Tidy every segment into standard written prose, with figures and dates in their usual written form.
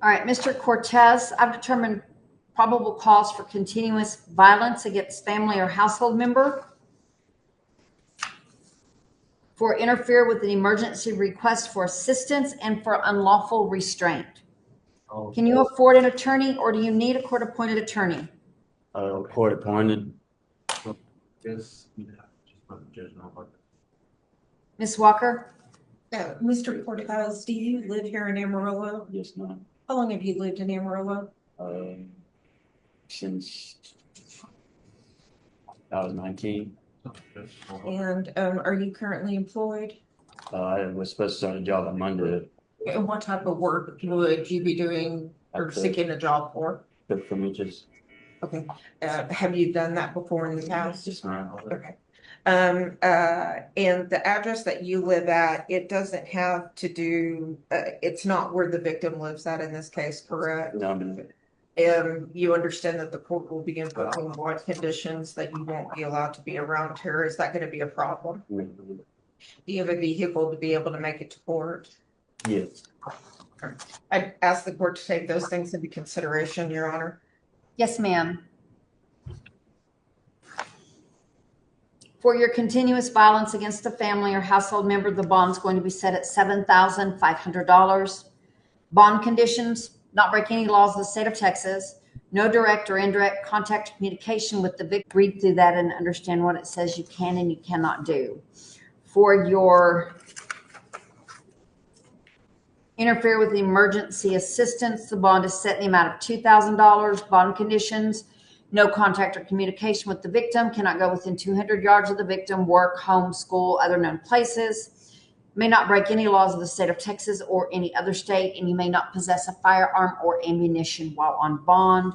All right, Mr. Cortez, I've determined probable cause for continuous violence against family or household member, for interfere with an emergency request for assistance, and for unlawful restraint. Oh, Can you afford an attorney, or do you need a court-appointed attorney? court appointed. Yes. Ms. Walker? Mr. Cortez, do you live here in Amarillo? Yes, ma'am. How long have you lived in Amarillo? Since 2019. And are you currently employed? I was supposed to start a job on Monday. And what type of work would you be doing or seeking a job for? Good for me, just. Okay. Have you done that before in the past? Just not. Okay. And the address that you live at, it doesn't have to do, it's not where the victim lives at in this case, correct? No, You understand that the court will be imposing what conditions that you won't be allowed to be around her. Is that going to be a problem? Do you have a vehicle to be able to make it to court? yes. I'd ask the court to take those things into consideration, Your Honor. Yes, ma'am. For your continuous violence against a family or household member, the bond is going to be set at $7,500. Bond conditions: not break any laws of the state of Texas, no direct or indirect contact or communication with the victim. Read through that and understand what it says you can and you cannot do. For your interfere with emergency assistance, the bond is set in the amount of $2,000. Bond conditions: no contact or communication with the victim, cannot go within 200 yards of the victim, work, home, school, other known places, may not break any laws of the state of Texas or any other state, and you may not possess a firearm or ammunition while on bond.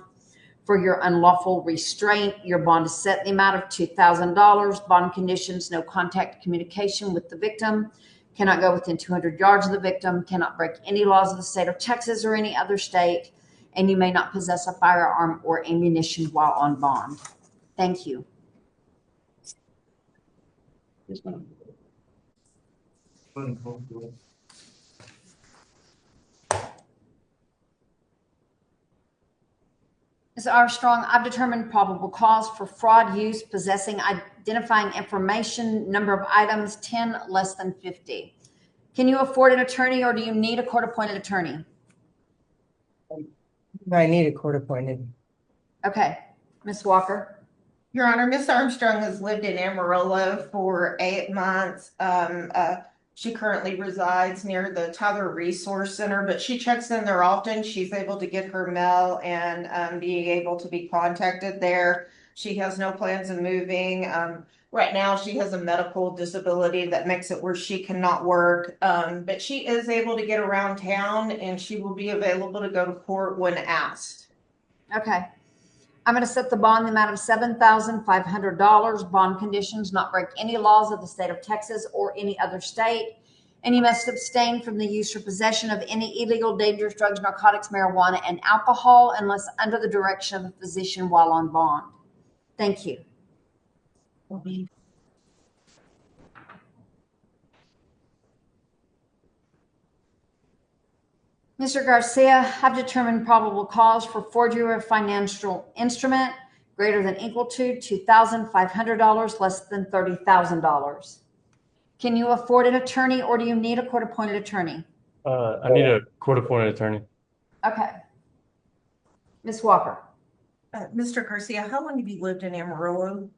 For your unlawful restraint, your bond is set in the amount of $2,000. Bond conditions: no contact, communication with the victim, cannot go within 200 yards of the victim, cannot break any laws of the state of Texas or any other state, and you may not possess a firearm or ammunition while on bond. Thank you. Yes, ma'am. Ms. Armstrong, I've determined probable cause for fraud, use, possessing, identifying information, number of items, 10 less than 50. Can you afford an attorney, or do you need a court-appointed attorney? I need a court appointed. Okay. Ms. Walker? Your Honor, Ms. Armstrong has lived in Amarillo for 8 months. She currently resides near the Tyler Resource Center, but she checks in there often. She's able to get her mail and being able to be contacted there. She has no plans of moving. Right now, she has a medical disability that makes it where she cannot work, but she is able to get around town, and she will be available to go to court when asked. Okay. I'm going to set the bond in the amount of $7,500. Bond conditions: not break any laws of the state of Texas or any other state, and you must abstain from the use or possession of any illegal, dangerous drugs, narcotics, marijuana, and alcohol unless under the direction of a physician while on bond. Thank you. Mr. Garcia, I've determined probable cause for forgery of financial instrument greater than equal to $2,500, less than $30,000. Can you afford an attorney, or do you need a court-appointed attorney? I need a court-appointed attorney. Okay. Ms. Walker? Mr. Garcia, how long have you lived in Amarillo?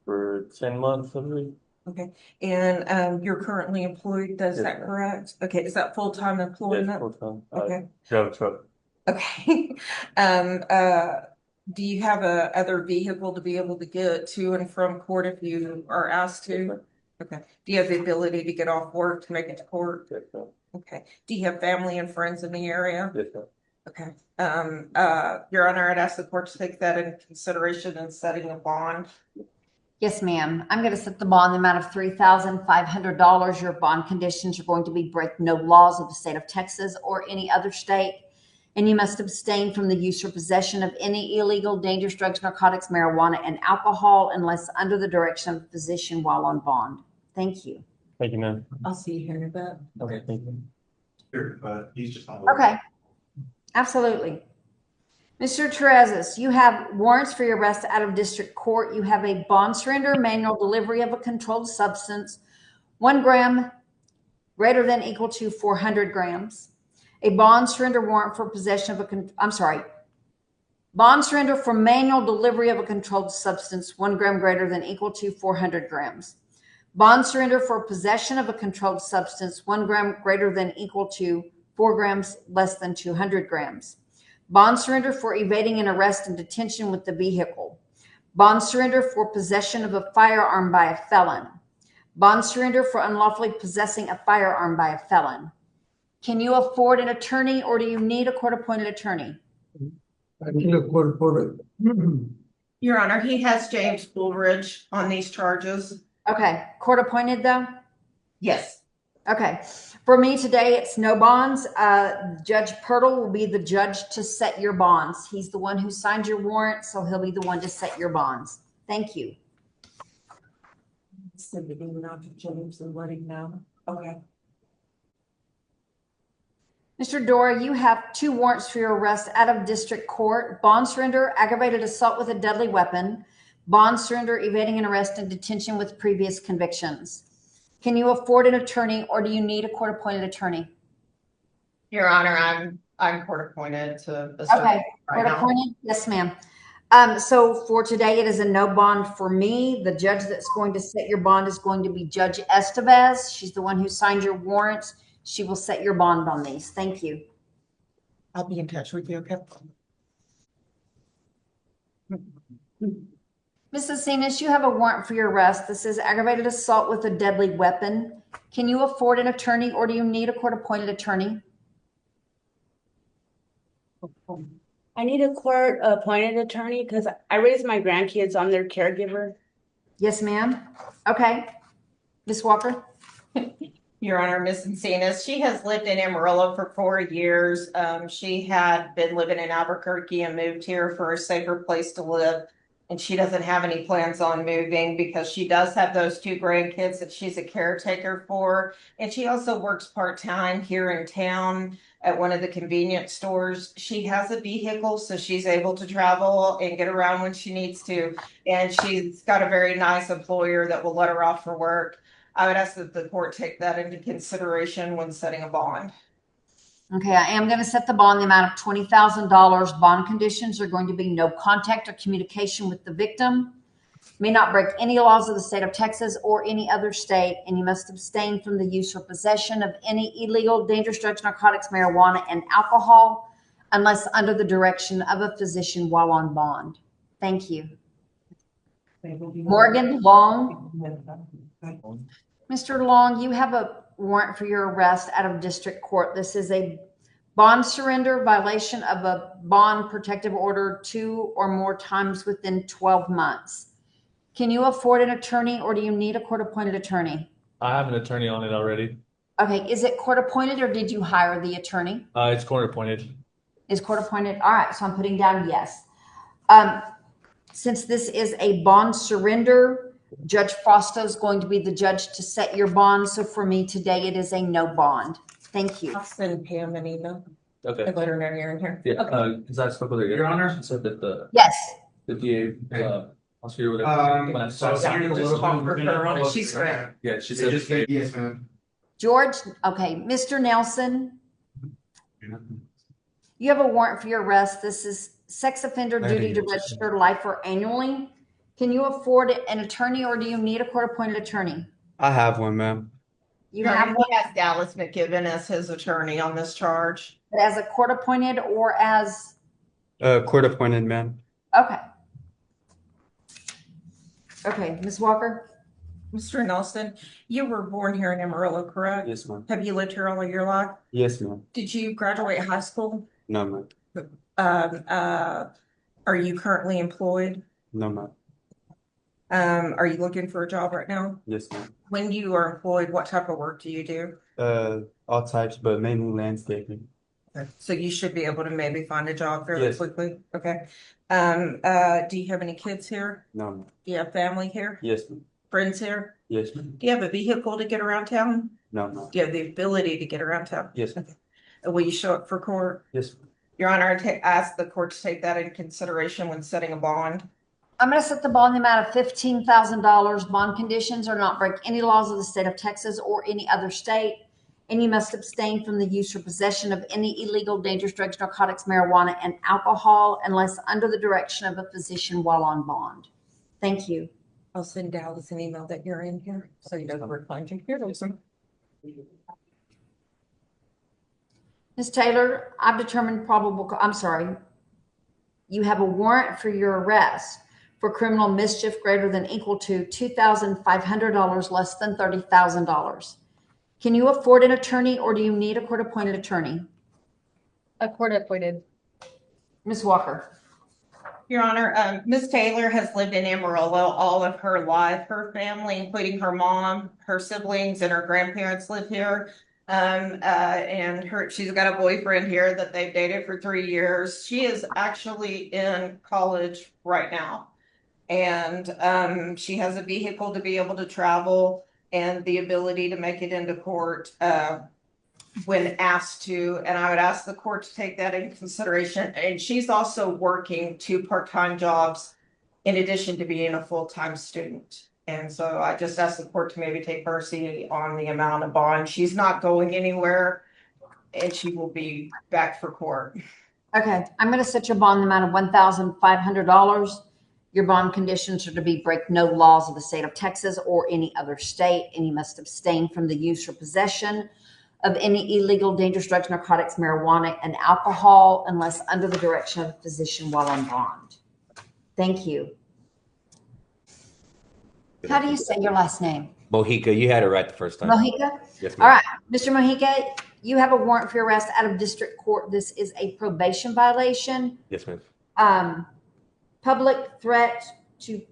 For 10 months, I believe. Okay, and you're currently employed, is that correct? Okay, is that full-time employment? Yes, full-time. Okay. Drive a truck. Okay. Do you have a other vehicle to be able to get to and from court if you are asked to? Okay. Do you have the ability to get off work to make it to court? Yes, sir. Okay. Do you have family and friends in the area? Yes, sir. Okay. Your Honor, I'd ask the court to take that into consideration in setting a bond. Yes, ma'am. I'm going to set the bond in the amount of $3,500. Your bond conditions are going to be: break no laws of the state of Texas or any other state, and you must abstain from the use or possession of any illegal, dangerous drugs, narcotics, marijuana, and alcohol unless under the direction of a physician while on bond. Thank you. Thank you, ma'am. I'll see you here in a bit. Okay, thank you. Here, he's just on. Okay. Absolutely. Mr. Terrazas, you have warrants for your arrest out of district court. You have a bond surrender, manual delivery of a controlled substance, 1 gram greater than equal to 400 grams. A bond surrender warrant for possession of bond surrender for manual delivery of a controlled substance, 1 gram greater than equal to 400 grams. Bond surrender for possession of a controlled substance, 1 gram greater than equal to 4 grams less than 200 grams. Bond surrender for evading an arrest and detention with the vehicle. Bond surrender for possession of a firearm by a felon. Bond surrender for unlawfully possessing a firearm by a felon. Can you afford an attorney or do you need a court-appointed attorney? I need a court order. Your Honor, he has James Bullridge on these charges. Okay, court-appointed though? Yes. Okay, for me today, it's no bonds. Judge Pirtle will be the judge to set your bonds. He's the one who signed your warrant, so he'll be the one to set your bonds. Thank you. Send it in now to James and let him know. Okay. Mr. Dora, you have 2 warrants for your arrest out of district court. Bond surrender, aggravated assault with a deadly weapon. Bond surrender, evading an arrest and detention with previous convictions. Can you afford an attorney or do you need a court-appointed attorney? Your Honor, I'm court appointed to. Okay, court-appointed? Yes, ma'am. So for today, it is a no bond for me. The judge that's going to set your bond is going to be Judge Estevez. She's the one who signed your warrants. She will set your bond on these. Thank you. I'll be in touch with you, okay? Mrs. Encinias, you have a warrant for your arrest. This is aggravated assault with a deadly weapon. Can you afford an attorney or do you need a court-appointed attorney? I need a court-appointed attorney because I raise my grandkids. I'm their caregiver. Yes, ma'am. Okay. Ms. Walker? Your Honor, Miss Encinias, she has lived in Amarillo for 4 years. She had been living in Albuquerque and moved here for a safer place to live. And she doesn't have any plans on moving because she does have those 2 grandkids that she's a caretaker for. And she also works part-time here in town at one of the convenience stores. She has a vehicle, so she's able to travel and get around when she needs to. And she's got a very nice employer that will let her off for work. I would ask that the court take that into consideration when setting a bond. Okay, I am going to set the bond in the amount of $20,000. Bond conditions are going to be no contact or communication with the victim, may not break any laws of the state of Texas or any other state, and you must abstain from the use or possession of any illegal, dangerous drugs, narcotics, marijuana, and alcohol, unless under the direction of a physician while on bond. Thank you. Morgan Long. Mr. Long, you have a warrant for your arrest out of district court. This is a bond surrender violation of a bond protective order 2 or more times within 12 months. Can you afford an attorney or do you need a court-appointed attorney? I have an attorney on it already. Okay, is it court-appointed or did you hire the attorney? It's court appointed. Is court-appointed? All right, so I'm putting down yes. Since this is a bond surrender, Judge Frosto is going to be the judge to set your bond. So for me today, it is a no bond. Thank you. I'll send Pam an email. Okay. And let her know you're in here. Yeah, Okay. because I spoke with her. Your Honor. She said that Yes. the DA, I'll see you whatever. She's great. Yeah, she said. Yes, ma'am. George, okay. Mr. Nelson, you have a warrant for your arrest. This is sex offender duty to register lifer annually. Can you afford an attorney or do you need a court-appointed attorney? I have one, ma'am. You have one He has Dallas McKibben as his attorney on this charge. as a court-appointed or as, Court appointed, ma'am. okay. Okay, Ms. Walker? Mr. Nelson, you were born here in Amarillo, correct? Yes, ma'am. Have you lived here all of your life? Yes, ma'am. Did you graduate high school? No, ma'am. Are you currently employed? No, ma'am. Are you looking for a job right now? Yes, ma'am. When you are employed, what type of work do you do? All types, but mainly landscaping. So you should be able to maybe find a job fairly Yes. quickly. Okay. Do you have any kids here? No, ma'am. Do you have family here? Yes, ma'am. Friends here? Yes, ma'am. Do you have a vehicle to get around town? No, ma'am. Do you have the ability to get around town? Yes, ma'am. Will you show up for court? Yes, ma'am. Your Honor, I ask the court to take that into consideration when setting a bond. I'm going to set the bond in the amount of $15,000. Bond conditions are not break any laws of the state of Texas or any other state. And you must abstain from the use or possession of any illegal, dangerous drugs, narcotics, marijuana, and alcohol unless under the direction of a physician while on bond. Thank you. I'll send Dallas an email that you're in here, so you know where to find you. Here, listen. Ms. Taylor, I've determined you have a warrant for your arrest for criminal mischief greater than equal to $2,500 less than $30,000. Can you afford an attorney or do you need a court-appointed attorney? A court-appointed. Ms. Walker. Your Honor, Ms. Taylor has lived in Amarillo all of her life. Her family, including her mom, her siblings, and her grandparents live here. And she's got a boyfriend here that they've dated for 3 years. She is actually in college right now. And she has a vehicle to be able to travel and the ability to make it into court when asked to. And I would ask the court to take that into consideration. And she's also working 2 part-time jobs in addition to being a full-time student. And so I just asked the court to maybe take mercy on the amount of bond. She's not going anywhere and she will be back for court. Okay, I'm going to set your bond in the amount of $1,500. Your bond conditions are to be break no laws of the state of Texas or any other state, and you must abstain from the use or possession of any illegal, dangerous drugs, narcotics, marijuana, and alcohol unless under the direction of a physician while on bond. Thank you. How do you say your last name? Mojica, you had it right the first time. Mojica? Yes, All ma'am. right, Mr. Mojica, you have a warrant for your arrest out of district court. This is a probation violation. Yes, ma'am. Public threat to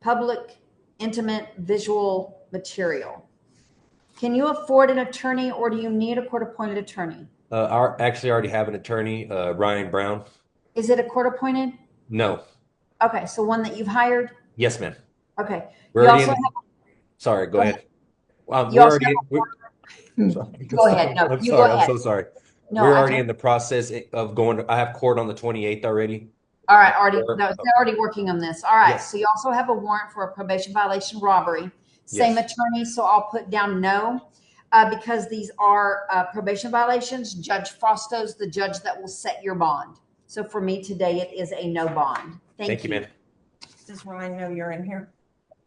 public intimate visual material. Can you afford an attorney or do you need a court-appointed attorney? I actually already have an attorney, Ryan Brown. Is it a court-appointed? No. Okay, so one that you've hired? Yes, ma'am. Okay. We're You already also in. have- Sorry, go ahead. You We're also already. Go ahead. No, I'm you sorry. go I'm ahead. so sorry. No, We're I already told- in the process of going. I have court on the 28th already. All right, they're already working on this. All right, Yes. so you also have a warrant for a probation violation robbery. Same Yes. attorney, so I'll put down no. Because these are probation violations, Judge Fausto's the judge that will set your bond. So for me today, it is a no bond. Thank you. ma'am. Does Ryan know you're in here?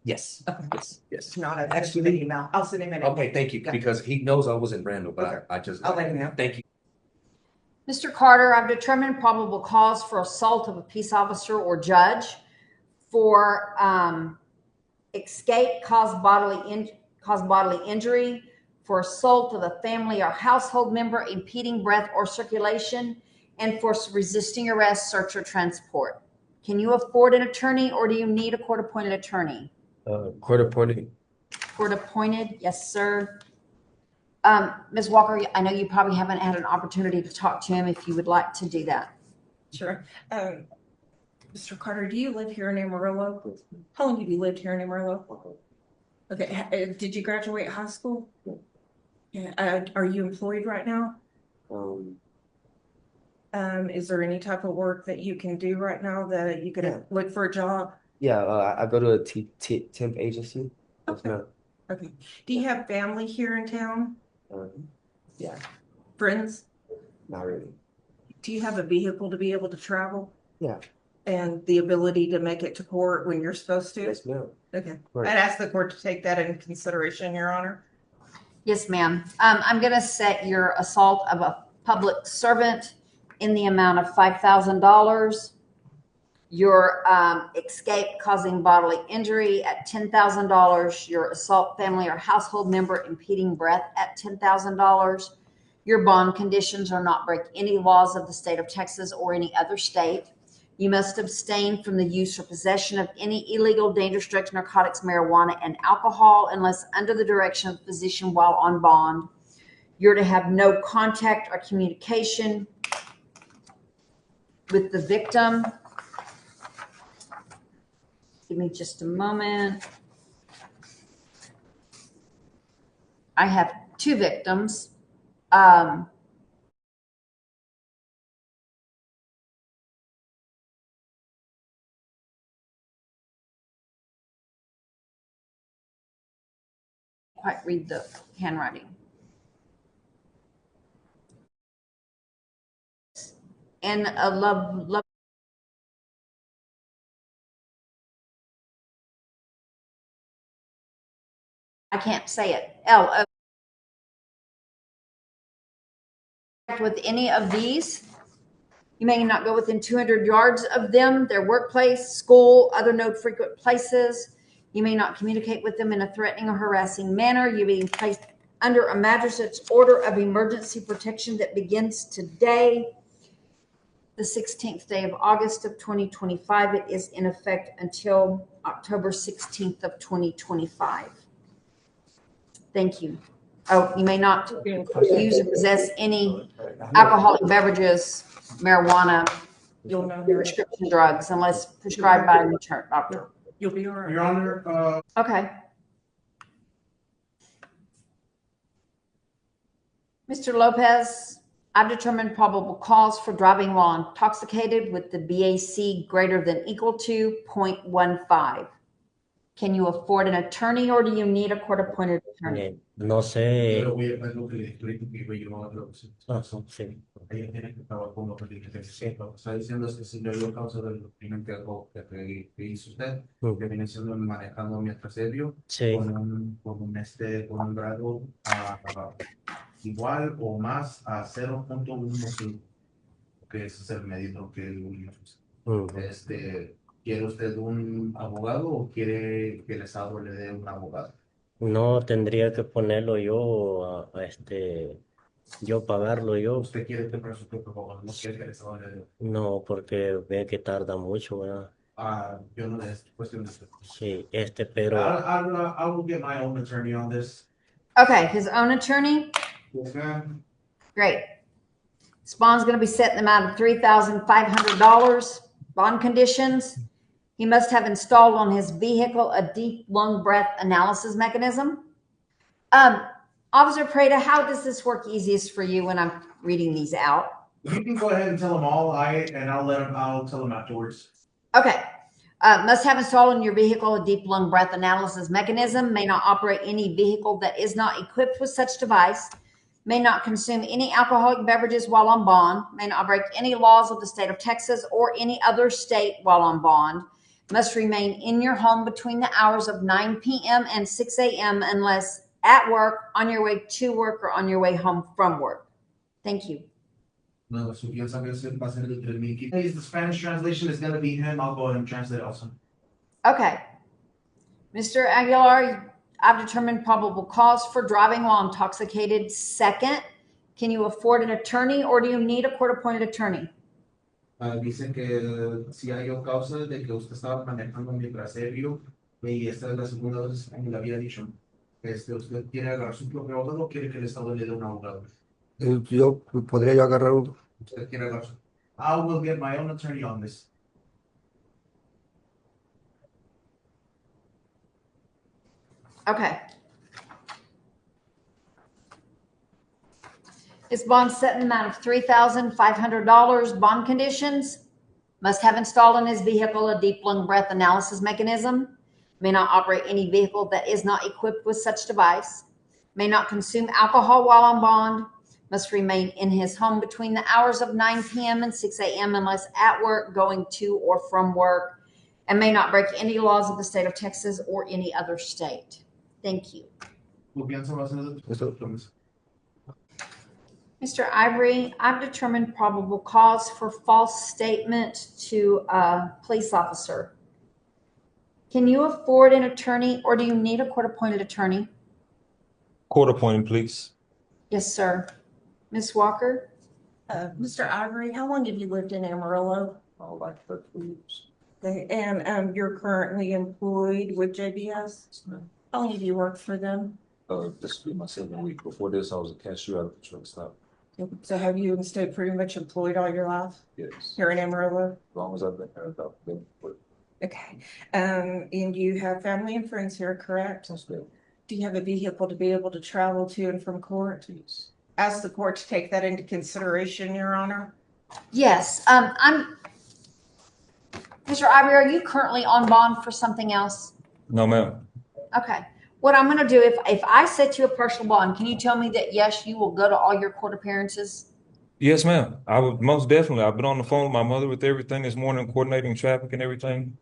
Yes. Okay. Yes. Yes. It's not a Actually- email. I'll send him an Okay, thank you, because he knows I was in Randall, but I just. I'll let him know. Thank you. Mr. Carter, I've determined probable cause for assault of a peace officer or judge for escape, caused bodily injury, for assault of a family or household member, impeding breath or circulation, and for resisting arrest, search, or transport. Can you afford an attorney or do you need a court-appointed attorney? Court appointed. Court-appointed, yes, sir. Ms. Walker, I know you probably haven't had an opportunity to talk to him if you would like to do that. Sure. Mr. Carter, do you live here in Amarillo? How long have you lived here in Amarillo? Okay, did you graduate high school? Yeah. Are you employed right now? Is there any type of work that you can do right now that you could look for a job? Yeah, I go to a temp agency. Yes, Okay. ma'am. Okay. Do you have family here in town? Yeah, Friends? not really. Do you have a vehicle to be able to travel? Yeah. And the ability to make it to court when you're supposed to? Yes, ma'am. Okay. Right. I'd ask the court to take that into consideration, Your Honor. Yes, ma'am. I'm going to set your assault of a public servant in the amount of $5,000. Your escape causing bodily injury at $10,000. Your assault family or household member impeding breath at $10,000. Your bond conditions are not break any laws of the state of Texas or any other state. You must abstain from the use or possession of any illegal, dangerous drugs, narcotics, marijuana, and alcohol unless under the direction of a physician while on bond. You're to have no contact or communication with the victim. Give me just a moment. I have 2 victims. quite read the handwriting. And a love. I can't say it. L. With any of these, you may not go within 200 yards of them, their workplace, school, other known frequent places. You may not communicate with them in a threatening or harassing manner. You're being placed under a magistrate's order of emergency protection that begins today, the 16th day of August of 2025. It is in effect until October 16th of 2025. Thank you. Oh, you may not use or possess any alcoholic beverages, marijuana, You'll know. prescription drugs unless prescribed by a doctor. You'll be all right. Your Honor, Okay. Mr. Lopez, I've determined probable cause for driving while intoxicated with the BAC greater than equal to 0.15. Can you afford an attorney or do you need a court-appointed attorney? No sé. pero voy a ver lo que le estoy que yo a lo que se Sí. ella tiene que acabar con lo que tiene que hacer. Lo que está diciendo es que si yo dio causa del crimen que hizo usted, que viene siendo manejando mientras ebrio, Sí. con un grado igual o más a 0.15, que ese es el medidor que él usa. ¿Quiere usted un abogado o quiere que el Estado le dé un abogado? No, tendría que ponerlo yo, yo pagarlo yo. ¿Usted quiere tener su propio abogado? ¿No quiere que el Estado le dé? No, porque ve que tarda mucho, ¿verdad? Yo no es cuestión de eso. Sí, pero... I will get my own attorney on this. Okay, his own attorney? Yes, ma'am. Great. This bond's going to be set in the amount of $3,500. Bond conditions. He must have installed on his vehicle a deep lung breath analysis mechanism. Officer Prada, how does this work easiest for you when I'm reading these out? You can go ahead and tell them all, I'll tell them afterwards. Okay. Must have installed in your vehicle a deep lung breath analysis mechanism. May not operate any vehicle that is not equipped with such device. May not consume any alcoholic beverages while on bond. May not break any laws of the state of Texas or any other state while on bond. Must remain in your home between the hours of 9 p.m. and 6 a.m. unless at work, on your way to work, or on your way home from work. Thank you. No, so if the Spanish translation is going to be him, I'll go ahead and translate also. Okay. Mr. Aguilar, I've determined probable cause for driving while intoxicated. Second, can you afford an attorney or do you need a court-appointed attorney? Dicen que si hay causa de que usted estaba manejando mientras ebrio, y esta es la segunda vez que le había dicho, usted quiere agarrar su propio abogado o quiere que el Estado le dé un abogado. ¿Podría yo agarrar uno? Usted quiere agarrar su. I will get my own attorney on this. Okay. Is bond set in the amount of $3,500. Bond conditions: must have installed in his vehicle a deep lung breath analysis mechanism. May not operate any vehicle that is not equipped with such device. May not consume alcohol while on bond. Must remain in his home between the hours of 9 p.m. and 6 a.m. unless at work, going to or from work, and may not break any laws of the state of Texas or any other state. Thank you. Mr. Ivory, I've determined probable cause for false statement to a police officer. Can you afford an attorney or do you need a court-appointed attorney? Court appointed, please. Yes, sir. Ms. Walker? Mr. Ivory, how long have you lived in Amarillo? Oh, like 13 years. Okay, and you're currently employed with JBS? How long have you worked for them? This will be my 7th week. Before this, I was a cashier at the truck stop. So have you stayed pretty much employed all your life Yes. here in Amarillo? As long as I've been here, I've been employed. Okay, and you have family and friends here, correct? That's good. Do you have a vehicle to be able to travel to and from court? Yes. Ask the court to take that into consideration, Your Honor. Yes. Mr. Ivory, are you currently on bond for something else? No, ma'am. Okay. What I'm gonna do, if I set you a partial bond, can you tell me that yes, you will go to all your court appearances? Yes, ma'am. I would most definitely. I've been on the phone with my mother with everything this morning, coordinating traffic and everything.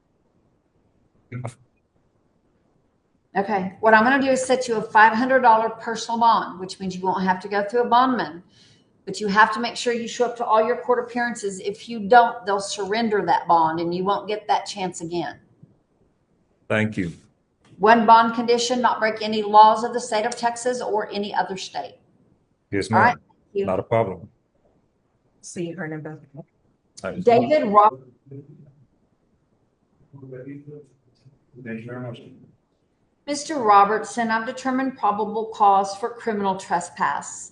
Okay, what I'm gonna do is set you a $500 personal bond, which means you won't have to go through a bondman. But you have to make sure you show up to all your court appearances. If you don't, they'll surrender that bond and you won't get that chance again. Thank you. One bond condition, not break any laws of the state of Texas or any other state. Yes, All ma'am. right, thank you. Not a problem. See you, Hernandez. David Rob. Thank you very much. Mr. Robertson, I've determined probable cause for criminal trespass.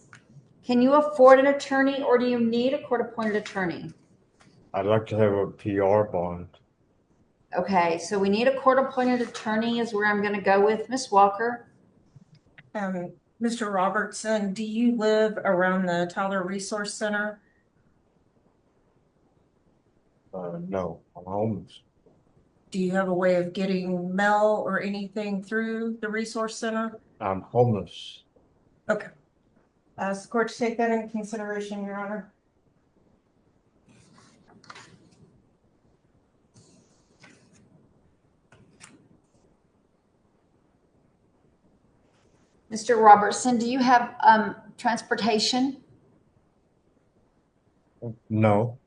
Can you afford an attorney or do you need a court-appointed attorney? I'd like to have a PR bond. Okay, so we need a court-appointed attorney is where I'm going to go with. Miss Walker. Mr. Robertson, do you live around the Tyler Resource Center? No, I'm homeless. Do you have a way of getting mail or anything through the Resource Center? I'm homeless. Okay. Ask the court to take that into consideration, Your Honor. Mr. Robertson, do you have transportation? No,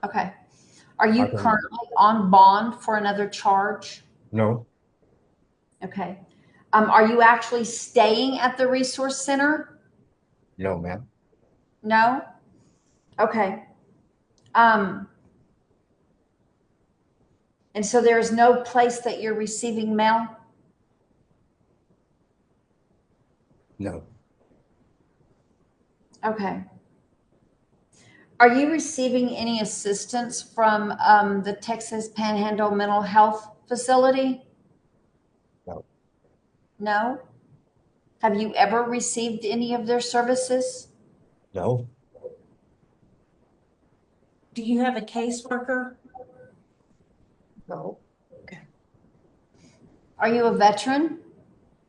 Okay. Are you I don't. currently on bond for another charge? no, Okay. Are you actually staying at the resource center? no, ma'am. No? Okay. And so there is no place that you're receiving mail? No, Okay. Are you receiving any assistance from the Texas Panhandle Mental Health Facility? No. No? Have you ever received any of their services? no, Do you have a caseworker? no, Are you a veteran?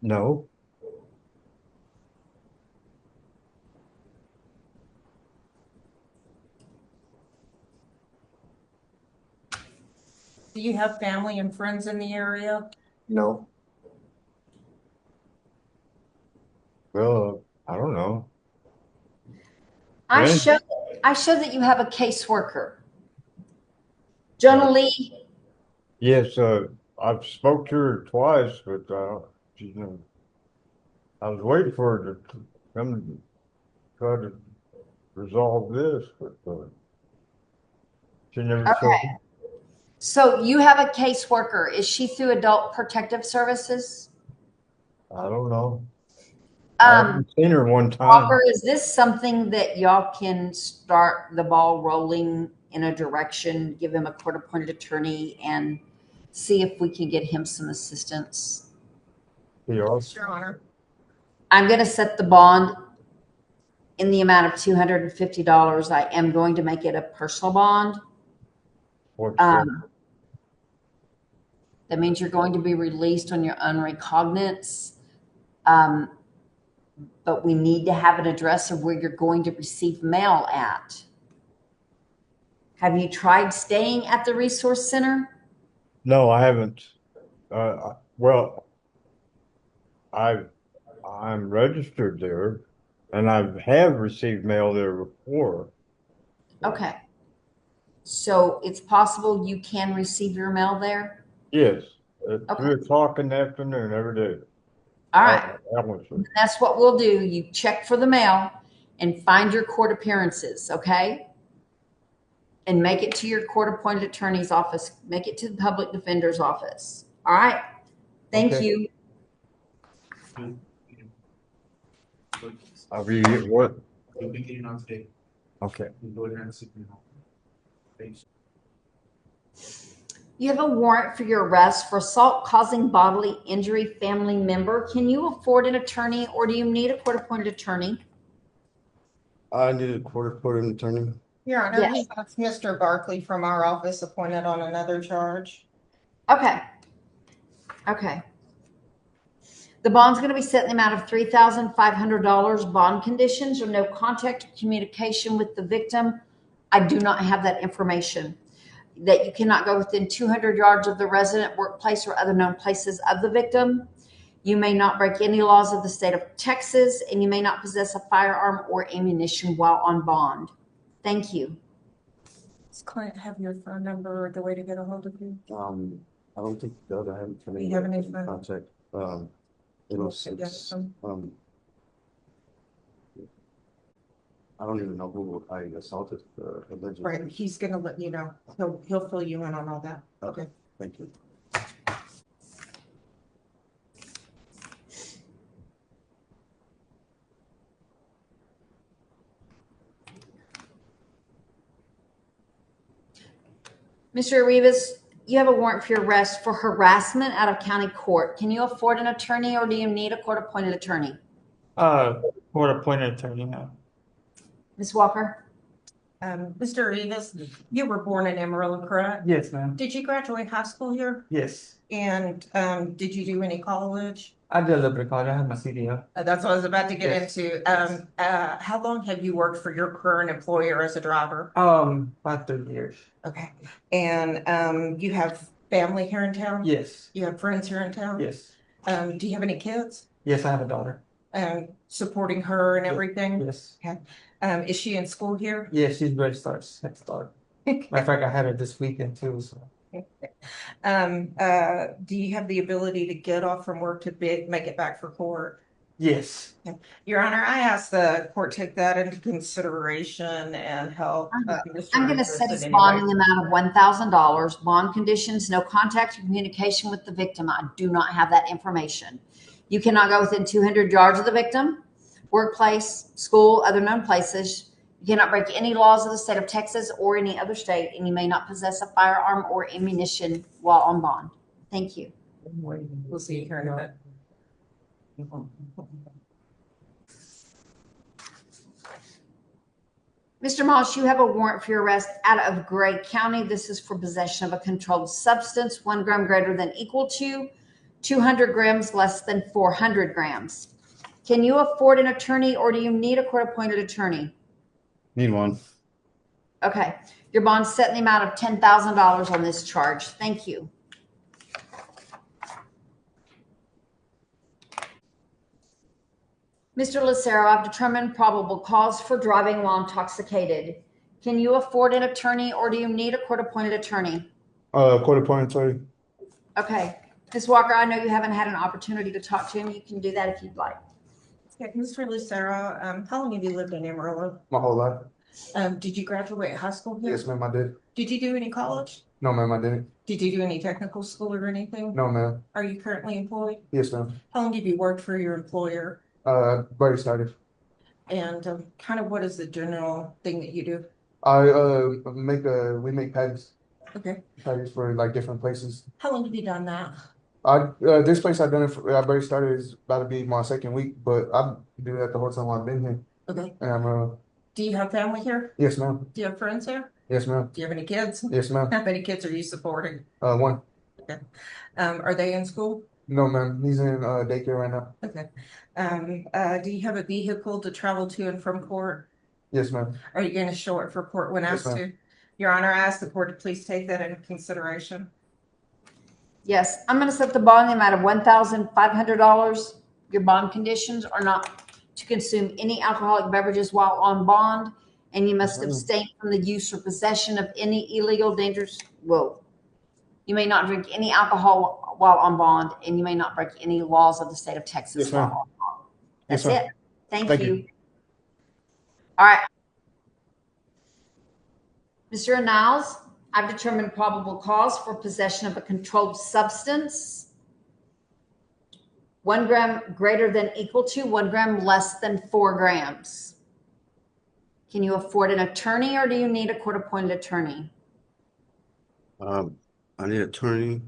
no, Do you have family and friends in the area? no. Well, I don't know. I Really? show that you have a caseworker. Jonah Lee, Yes, I've spoke to her twice, but she's never. I was waiting for her to come and try to resolve this, but she never showed okay. So you have a caseworker. Is she through Adult Protective Services? I don't know. I haven't seen her one time. Walker, is this something that y'all can start the ball rolling in a direction, give him a court-appointed attorney and see if we can get him some assistance? Yes. Your Honor. I'm going to set the bond in the amount of $250. I am going to make it a personal bond. What's that? That means you're going to be released on your own recognizance. But we need to have an address of where you're going to receive mail at. Have you tried staying at the resource center? No, I haven't. Well, I'm registered there, and I have received mail there before. Okay. So it's possible you can receive your mail there? Yes, at Okay. 3 o'clock in the afternoon every day. All right. Honestly. And that's what we'll do. You check for the mail and find your court appearances, okay? And make it to your court-appointed attorney's office. Make it to the public defender's office. All right? Thank Okay. you. I'll be what? You'll be getting on today. Okay. You'll go there and sit in home. Thanks. You have a warrant for your arrest for assault causing bodily injury family member. Can you afford an attorney or do you need a court-appointed attorney? I need a court-appointed attorney. Your Honor, Yes. that's Mr. Barkley from our office appointed on another charge. Okay. Okay. The bond's going to be set in the amount of $3,500. Bond conditions are no contact or communication with the victim. I do not have that information. That you cannot go within 200 yards of the resident, workplace, or other known places of the victim. You may not break any laws of the state of Texas, and you may not possess a firearm or ammunition while on bond. Thank you. Does client have your phone number or the way to get a hold of you? I don't think the other haven't Do you have any phone? contact. I don't even know who I assaulted allegedly. Right, he's gonna let you know. He'll fill you in on all that. Okay, thank you. Mr. Rivas, you have a warrant for your arrest for harassment out of county court. Can you afford an attorney or do you need a court-appointed attorney? Court-appointed attorney now. Ms. Walker? Mr. Rivas, you were born in Amarillo, correct? Yes, ma'am. Did you graduate high school here? Yes. And did you do any college? I did a little bit of college. I had my CDL. That's what I was about to get Yes. into. How long have you worked for your current employer as a driver? About 3 years. Okay. And you have family here in town? Yes. You have friends here in town? Yes. Do you have any kids? Yes, I have a daughter. Supporting her and everything? Yes. Okay. Is she in school here? Yes, she's ready to start. Next start. Matter of fact, I had her this weekend too. So. Do you have the ability to get off from work to make it back for court? Yes. Your Honor, I ask the court take that into consideration and help. I'm going to set his bond in the amount of $1,000. Bond conditions, no contact or communication with the victim. I do not have that information. You cannot go within 200 yards of the victim, workplace, school, other known places. You cannot break any laws of the state of Texas or any other state, and you may not possess a firearm or ammunition while on bond. Thank you. We'll see you here in a bit. Mr. Moss, you have a warrant for your arrest out of Gray County. This is for possession of a controlled substance, 1 gram greater than equal to 200 grams less than 400 grams. Can you afford an attorney or do you need a court-appointed attorney? Need one. Okay. Your bond's set in the amount of $10,000 on this charge. Thank you. Mr. Lucero, I've determined probable cause for driving while intoxicated. Can you afford an attorney or do you need a court-appointed attorney? Court-appointed attorney. Okay. Ms. Walker, I know you haven't had an opportunity to talk to him. You can do that if you'd like. Okay, Mr. Lucero, how long have you lived in Amarillo? My whole life. Did you graduate high school here? Yes, ma'am, I did. Did you do any college? No, ma'am, I didn't. Did you do any technical school or anything? No, ma'am. Are you currently employed? Yes, ma'am. How long have you worked for your employer? Already started. And kind of what is the general thing that you do? We make patties. Okay. Patties for like different places. How long have you done that? This place I've done it for, I've already started is about to be my second week, but I've been that the whole time I've been here. Okay. And Do you have family here? yes, ma'am. Do you have friends here? Yes, ma'am. Do you have any kids? Yes, ma'am. How many kids are you supporting? One. Okay. Are they in school? No, ma'am. He's in daycare right now. Okay. Do you have a vehicle to travel to and from court? Yes, ma'am. Are you going to show it for court when Yes, asked ma'am. to? Your Honor, I ask the court to please take that into consideration. Yes, I'm going to set the bond in the amount of $1,500. Your bond conditions are not to consume any alcoholic beverages while on bond, and you must abstain from the use or possession of any illegal, dangerous. You may not drink any alcohol while on bond, and you may not break any laws of the state of Texas Yes, while ma'am. on bond. Yes, That's ma'am. it. Thank Thank you. you. All right. Mr. Anilles, I've determined probable cause for possession of a controlled substance, 1 gram greater than equal to 1 gram less than 4 grams. Can you afford an attorney or do you need a court-appointed attorney? I need an attorney.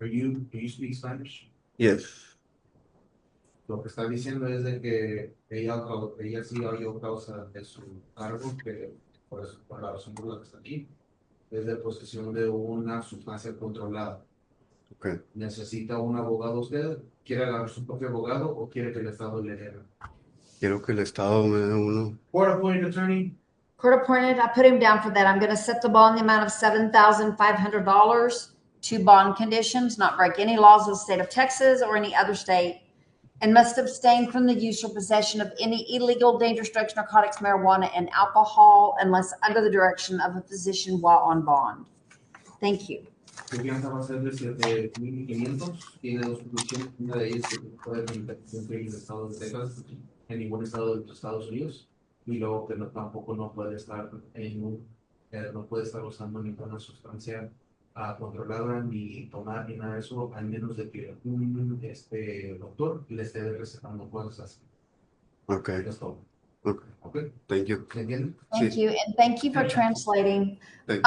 Do you speak Spanish? Yes. Lo que está diciendo es de que ella sí halló causa de su cargo, que por la razón por la que está aquí, es de posesión de una sustancia controlada. Okay. ¿Necesita un abogado usted? ¿Quiere agarrar su propio abogado o quiere que el Estado le dé? Quiero que el Estado me dé uno. Court appointed attorney. Court appointed, I put him down for that. I'm gonna set the bond in the amount of $7,500 to bond conditions, not break any laws of the state of Texas or any other state, and must abstain from the use or possession of any illegal, dangerous drugs, narcotics, marijuana, and alcohol unless under the direction of a physician while on bond. Thank you. Su fianza va a ser de 7,500. Tiene dos condiciones. Una de ellas es que puede permitir siempre en el estado de Texas, en ningún estado de los Estados Unidos. Y luego que tampoco no puede estar no puede estar usando ninguna sustancia controlada ni tomar ni nada de eso, al menos de que un doctor le esté recetando cosas así. Okay. Es todo. Okay. Okay. Thank you. ¿Me entienden? Thank you, and thank you for translating. Thank you.